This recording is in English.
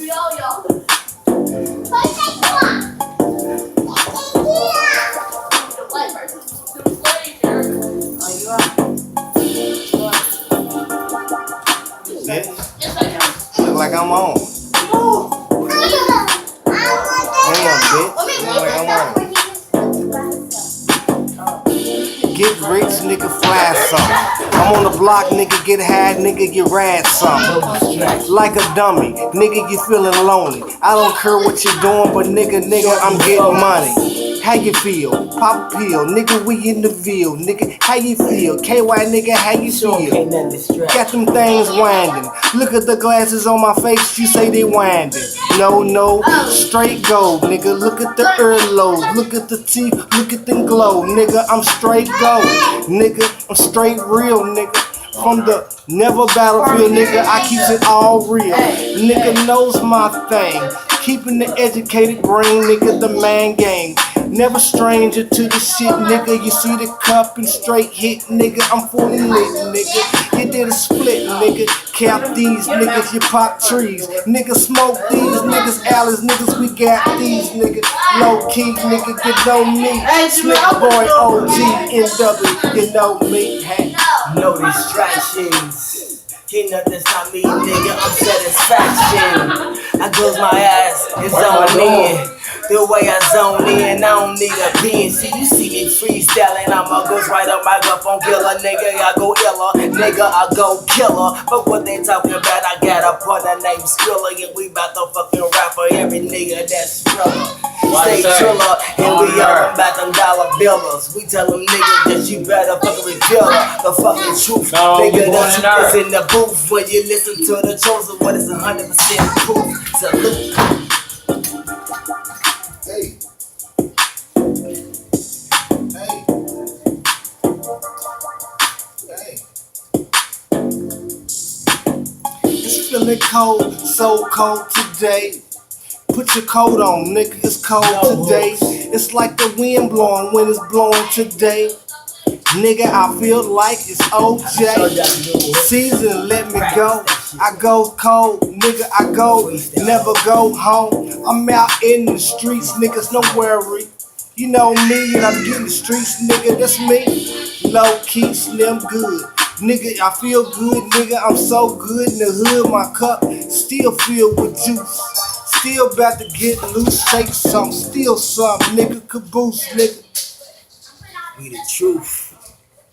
Look like I'm on. Damn, bitch. Look like I'm on. Get rich, nigga, fly some. I'm on the block, nigga, get high, nigga, get rad some. Like a dummy, nigga, you feeling lonely. I don't care what you're doing, but nigga, I'm getting money. How you feel? Pop a pill, nigga, we in the Ville, nigga, how you feel? KY, nigga, how you feel? Got them things winding. Look at the glasses on my face, you say they winding. No, straight gold, nigga, look at the earlobes, look at the teeth, look at them glow, nigga, I'm straight gold, nigga, I'm straight real, nigga. From the never battlefield, nigga, I keep it all real. Nigga knows my thing. Keeping the educated brain, nigga, the man game. Never stranger to the shit, nigga. You see the cup and straight hit, nigga. I'm fully lit, nigga. You did a split, nigga. Cap these niggas, you pop trees. Nigga, smoke these niggas, Alice niggas, we got these niggas. Low key, nigga, you know me. Slick boy, OG, NW, you know me. Hey. No distractions. You know that's not me, nigga. I'm satisfaction. I close my eyes and zone in. The way I zone in, I don't need a pen. See, you see me freestyling, I'm a ghost writer, microphone killer, nigga. I go iller, nigga, I go killer. But what they talking about, I got a partner named Skrilla, and we bout to fucking rap for every nigga that's Skrilla. Stay triller, and we all about them dollar billers. We tell them niggas that you better fucking reveal the fucking truth. Nigga, the truth is in the booth. When you listen to the chosen, what is 100% proof? Salute. Hey. It's feeling cold, so cold today. Put your coat on, nigga, it's cold today. It's like the wind blowing when it's blowing today. Nigga, I feel like it's OJ. Season, let me go. I go cold, nigga, I go, never go home. I'm out in the streets, niggas, no worry. You know me, and I'm getting the streets, nigga, that's me. Low key, slim good. Nigga, I feel good, nigga, I'm so good in the hood. My cup still filled with juice. Still about to get loose, shake some, steal some, nigga, caboose, nigga. We the truth.